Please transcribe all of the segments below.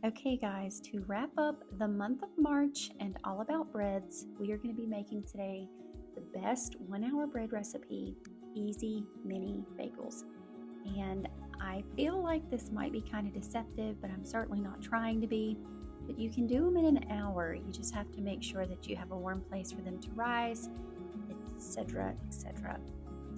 Okay, guys, to wrap up the month of March and all about breads, we are going to be making today the best 1 hour bread recipe, easy mini bagels. And I feel like this might be kind of deceptive, but I'm certainly not trying to be. But you can do them in an hour. You just have to make sure that you have a warm place for them to rise, etc., etc.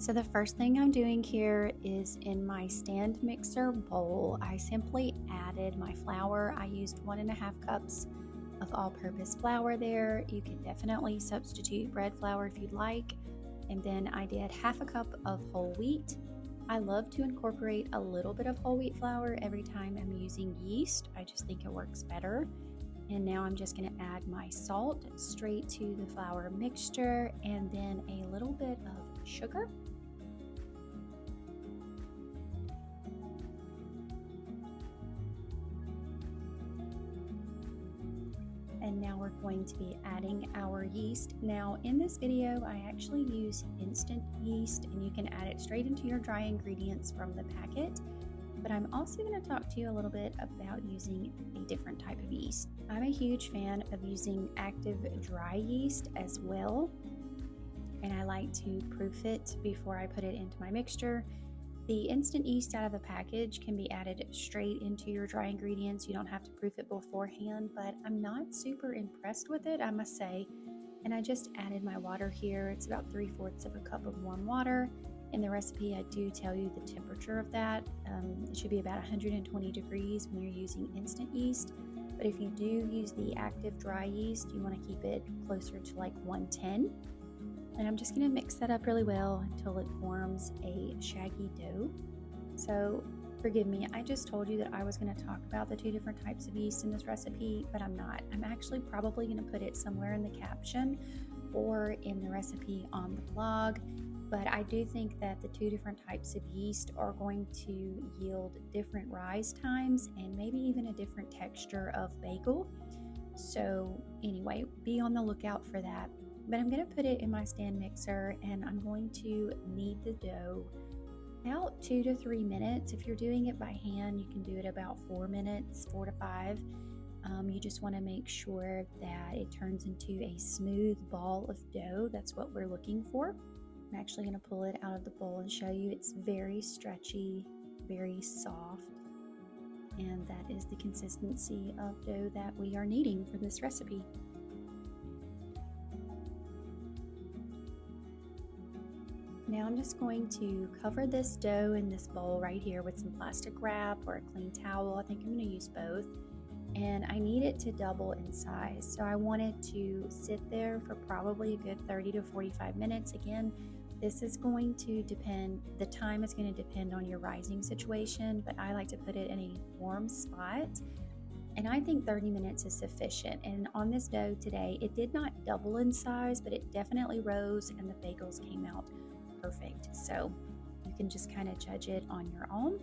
So the first thing I'm doing here is in my stand mixer bowl, I simply added my flour. I used 1.5 cups of all-purpose flour there. You can definitely substitute bread flour if you'd like. And then I did 1/2 cup of whole wheat. I love to incorporate a little bit of whole wheat flour every time I'm using yeast. I just think it works better. And now I'm just going to add my salt straight to the flour mixture and then a little bit of sugar. And now we're going to be adding our yeast. Now in this video, I actually use instant yeast and you can add it straight into your dry ingredients from the packet. But I'm also going to talk to you a little bit about using a different type of yeast. I'm a huge fan of using active dry yeast as well. And I like to proof it before I put it into my mixture. The instant yeast out of the package can be added straight into your dry ingredients. You don't have to proof it beforehand, but I'm not super impressed with it, I must say. And I just added my water here. It's about 3/4 of a cup of warm water. In the recipe, I do tell you the temperature of that. It should be about 120 degrees when you're using instant yeast. But if you do use the active dry yeast, you want to keep it closer to like 110. And I'm just going to mix that up really well until it forms a shaggy dough. So forgive me, I just told you that I was going to talk about the 2 different types of yeast in this recipe, but I'm not. I'm actually probably going to put it somewhere in the caption or in the recipe on the blog. But I do think that the 2 different types of yeast are going to yield different rise times and maybe even a different texture of bagel. So anyway, be on the lookout for that. But I'm going to put it in my stand mixer and I'm going to knead the dough about 2 to 3 minutes. If you're doing it by hand, you can do it about 4 minutes, 4 to 5. You just want to make sure that it turns into a smooth ball of dough. That's what we're looking for. I'm actually going to pull it out of the bowl and show you. It's very stretchy, very soft, and that is the consistency of dough that we are needing for this recipe. Now I'm just going to cover this dough in this bowl right here with some plastic wrap or a clean towel. I think I'm going to use both. And I need it to double in size. So I want it to sit there for probably a good 30 to 45 minutes. Again, this is going to depend, the time is going to depend on your rising situation, but I like to put it in a warm spot. And I think 30 minutes is sufficient. And on this dough today, it did not double in size, but it definitely rose and the bagels came out perfect. So you can just kind of judge it on your own.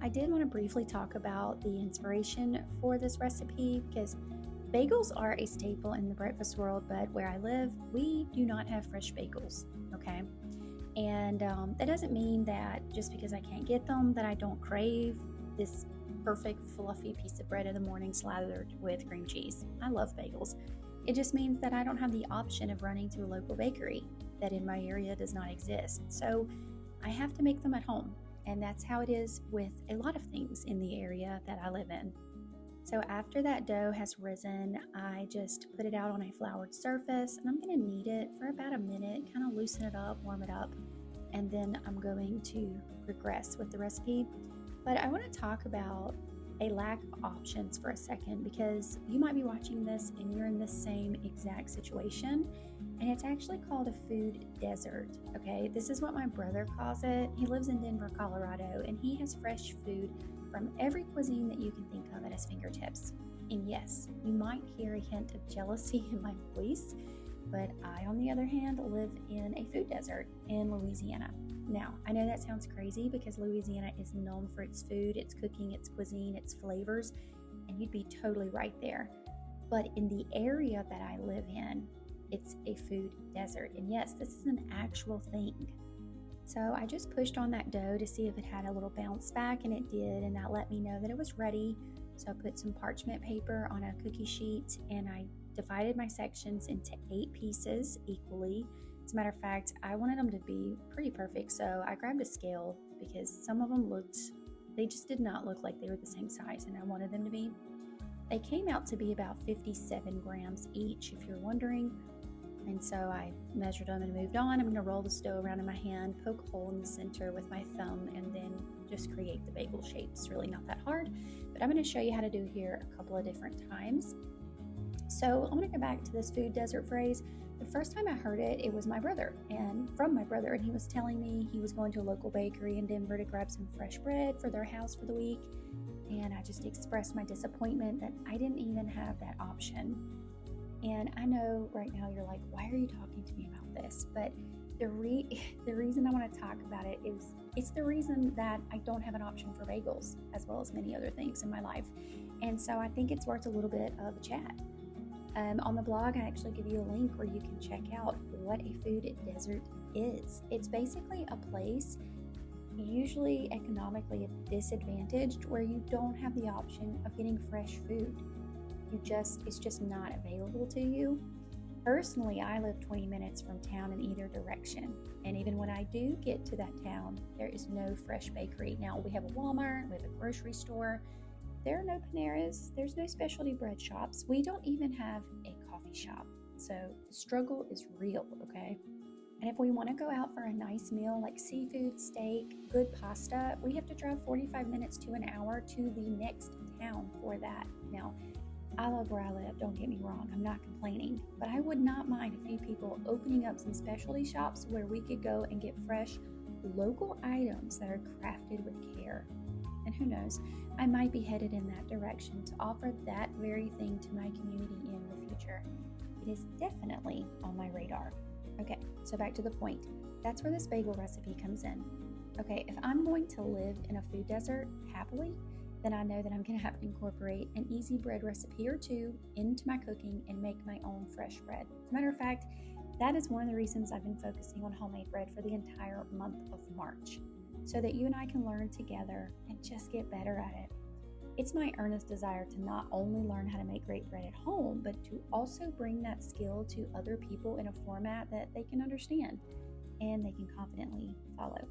I did want to briefly talk about the inspiration for this recipe because bagels are a staple in the breakfast world, but where I live, we do not have fresh bagels, okay? And that doesn't mean that just because I can't get them that I don't crave this perfect fluffy piece of bread in the morning slathered with cream cheese. I love bagels. It just means that I don't have the option of running to a local bakery that in my area does not exist. So I have to make them at home. And that's how it is with a lot of things in the area that I live in. So after that dough has risen, I just put it out on a floured surface and I'm going to knead it for about a minute, kind of loosen it up, warm it up, and then I'm going to progress with the recipe. But I want to talk about a lack of options for a second because you might be watching this and you're in the same exact situation. And it's actually called a food desert, okay? This is what my brother calls it. He lives in Denver, Colorado, and he has fresh food from every cuisine that you can think of at his fingertips. And yes, you might hear a hint of jealousy in my voice, but I, on the other hand, live in a food desert in Louisiana. Now, I know that sounds crazy because Louisiana is known for its food, its cooking, its cuisine, its flavors, and you'd be totally right there. But in the area that I live in, it's a food desert. And yes, this is an actual thing. So I just pushed on that dough to see if it had a little bounce back, and it did, and that let me know that it was ready. So I put some parchment paper on a cookie sheet, and I divided my sections into 8 pieces equally. As a matter of fact, I wanted them to be pretty perfect, so I grabbed a scale because some of them they just did not look like they were the same size, and I wanted them to be. They came out to be about 57 grams each, if you're wondering. And so I measured them and moved on. I'm going to roll the dough around in my hand, poke a hole in the center with my thumb, and then just create the bagel shape. It's really not that hard, but I'm going to show you how to do here a couple of different times. So I'm going to go back to this food desert phrase. The first time I heard it, it was my brother, and he was telling me he was going to a local bakery in Denver to grab some fresh bread for their house for the week. And I just expressed my disappointment that I didn't even have that option. And I know right now you're like, why are you talking to me about this? But the reason I want to talk about it is it's the reason that I don't have an option for bagels, as well as many other things in my life. And so I think it's worth a little bit of a chat. On the blog, I actually give you a link where you can check out what a food desert is. It's basically a place, usually economically disadvantaged, where you don't have the option of getting fresh food. It's just not available to you. Personally, I live 20 minutes from town in either direction, and even when I do get to that town, there is no fresh bakery. Now, we have a Walmart, we have a grocery store, there are no Paneras, there's no specialty bread shops, we don't even have a coffee shop. So the struggle is real, okay? And if we want to go out for a nice meal like seafood, steak, good pasta, we have to drive 45 minutes to an hour to the next town for that. Now, I love where I live, don't get me wrong, I'm not complaining, but I would not mind a few people opening up some specialty shops where we could go and get fresh local items that are crafted with care. And who knows, I might be headed in that direction to offer that very thing to my community in the future. It is definitely on my radar. Okay, so back to the point. That's where this bagel recipe comes in. Okay, if I'm going to live in a food desert happily, then I know that I'm going to have to incorporate an easy bread recipe or two into my cooking and make my own fresh bread. As a matter of fact, that is one of the reasons I've been focusing on homemade bread for the entire month of March, so that you and I can learn together and just get better at it. It's my earnest desire to not only learn how to make great bread at home, but to also bring that skill to other people in a format that they can understand and they can confidently follow.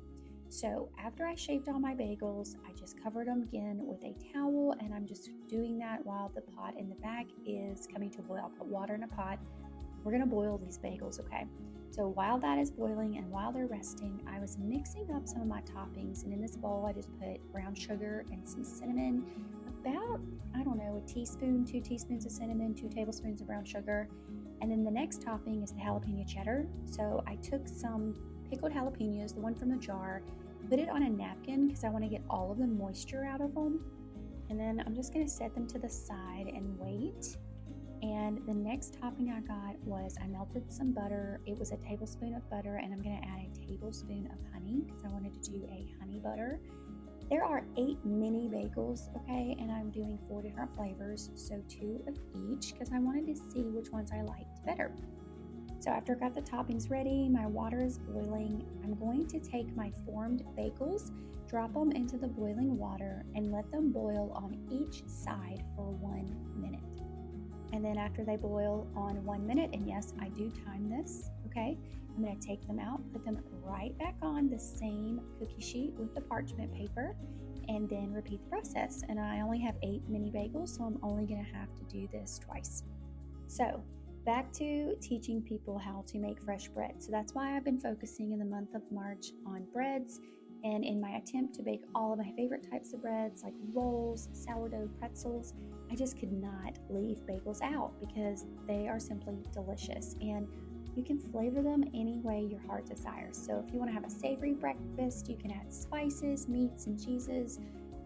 So after I shaped all my bagels, I just covered them again with a towel, and I'm just doing that while the pot in the back is coming to a boil. I'll put water in a pot. We're going to boil these bagels, okay? So while that is boiling and while they're resting, I was mixing up some of my toppings, and in this bowl I just put brown sugar and some cinnamon, about, I don't know, a teaspoon, 2 teaspoons of cinnamon, 2 tablespoons of brown sugar. And then the next topping is the jalapeno cheddar. So I took some pickled jalapenos, the one from the jar, put it on a napkin because I want to get all of the moisture out of them. And then I'm just going to set them to the side and wait. And the next topping I got was I melted some butter. It was a tablespoon of butter, and I'm going to add a tablespoon of honey because I wanted to do a honey butter. There are 8 mini bagels, okay, and I'm doing 4 different flavors, so 2 of each because I wanted to see which ones I liked better. So after I got the toppings ready, my water is boiling. I'm going to take my formed bagels, drop them into the boiling water, and let them boil on each side for 1 minute. And then after they boil on 1 minute, and yes, I do time this, okay, I'm going to take them out, put them right back on the same cookie sheet with the parchment paper, and then repeat the process. And I only have 8 mini bagels, so I'm only going to have to do this twice. So back to teaching people how to make fresh bread. So that's why I've been focusing in the month of March on breads, and in my attempt to bake all of my favorite types of breads like rolls, sourdough, pretzels, I just could not leave bagels out because they are simply delicious, and you can flavor them any way your heart desires. So if you want to have a savory breakfast, you can add spices, meats, and cheeses.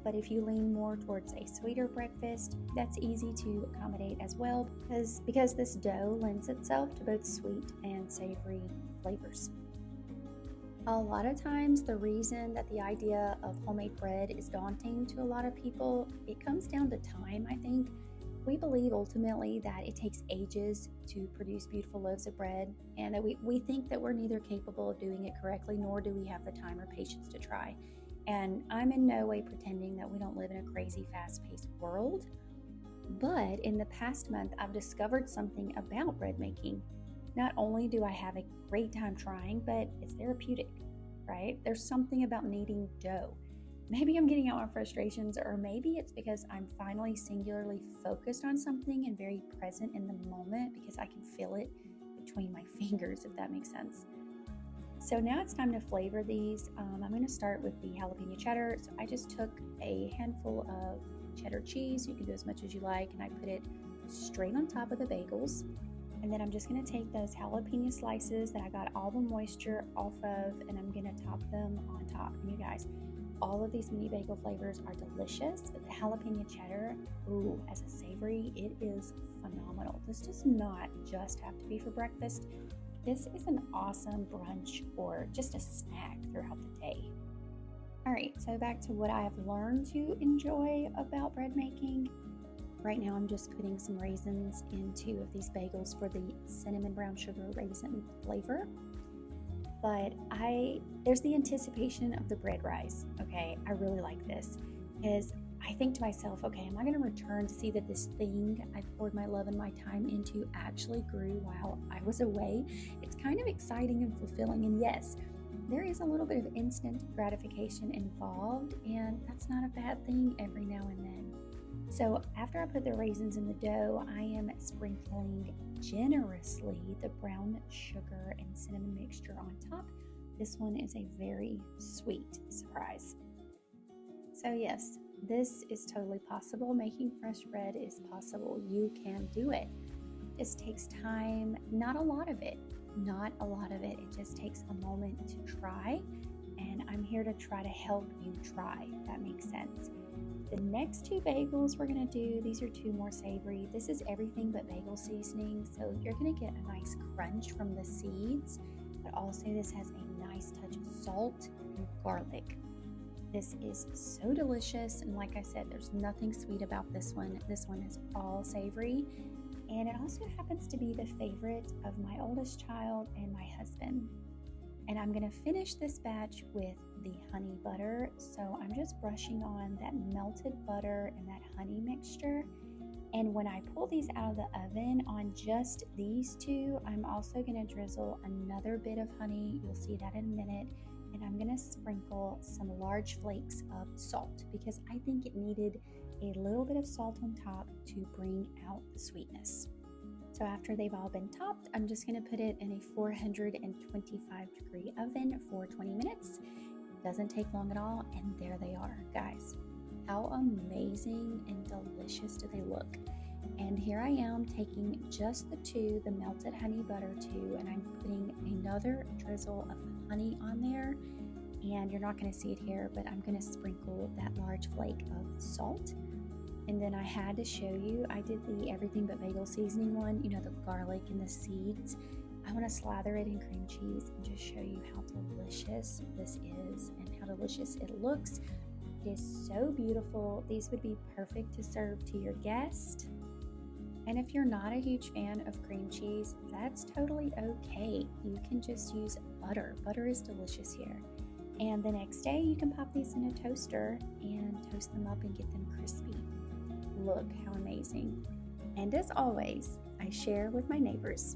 But if you lean more towards a sweeter breakfast, that's easy to accommodate as well because this dough lends itself to both sweet and savory flavors. A lot of times the reason that the idea of homemade bread is daunting to a lot of people, it comes down to time, I think. we believe ultimately that it takes ages to produce beautiful loaves of bread, and that we think that we're neither capable of doing it correctly, nor do we have the time or patience to try. And I'm in no way pretending that we don't live in a crazy, fast-paced world. But in the past month, I've discovered something about bread making. Not only do I have a great time trying, but it's therapeutic, right? There's something about kneading dough. Maybe I'm getting out my frustrations, or maybe it's because I'm finally singularly focused on something and very present in the moment because I can feel it between my fingers, if that makes sense. So now it's time to flavor these. I'm going to start with the jalapeno cheddar. So I just took a handful of cheddar cheese. You can do as much as you like, and I put it straight on top of the bagels. And then I'm just going to take those jalapeno slices that I got all the moisture off of, and I'm going to top them on top. And you guys, all of these mini bagel flavors are delicious, but the jalapeno cheddar, ooh, as a savory, it is phenomenal. This does not just have to be for breakfast. This is an awesome brunch or just a snack throughout the day. All right, so back to what I have learned to enjoy about bread making. Right now I'm just putting some raisins in 2 of these bagels for the cinnamon brown sugar raisin flavor. But there's the anticipation of the bread rise, okay? I really like this because I think to myself, okay, am I going to return to see that this thing I poured my love and my time into actually grew while I was away? It's kind of exciting and fulfilling, and yes, there is a little bit of instant gratification involved, and that's not a bad thing every now and then. So after I put the raisins in the dough, I am sprinkling generously the brown sugar and cinnamon mixture on top. This one is a very sweet surprise. So yes, this is totally possible. Making fresh bread is possible. You can do it. It just takes time, not a lot of it. It just takes a moment to try, and I'm here to try to help you try, if that makes sense. The next 2 bagels we're going to do, these are 2 more savory. This is everything but bagel seasoning, so you're going to get a nice crunch from the seeds, but also this has a nice touch of salt and garlic. This is so delicious, and like I said, there's nothing sweet about this one. This one is all savory, and it also happens to be the favorite of my oldest child and my husband. And I'm going to finish this batch with the honey butter. So I'm just brushing on that melted butter and that honey mixture. And when I pull these out of the oven on just these 2, I'm also going to drizzle another bit of honey. You'll see that in a minute. And I'm going to sprinkle some large flakes of salt because I think it needed a little bit of salt on top to bring out the sweetness. So after they've all been topped, I'm just going to put it in a 425-degree oven for 20 minutes. It doesn't take long at all, and there they are, guys. How amazing and delicious do they look? And here I am taking just the melted honey butter 2, and I'm putting another drizzle of honey on there. And you're not going to see it here, but I'm going to sprinkle that large flake of salt. And then I had to show you, I did the everything but bagel seasoning one, you know, the garlic and the seeds. I want to slather it in cream cheese and just show you how delicious this is and how delicious it looks. It is so beautiful. These would be perfect to serve to your guest. And if you're not a huge fan of cream cheese, that's totally okay. You can just use butter. Butter is delicious here. And the next day you can pop these in a toaster and toast them up and get them crispy. Look how amazing. And as always, I share with my neighbors.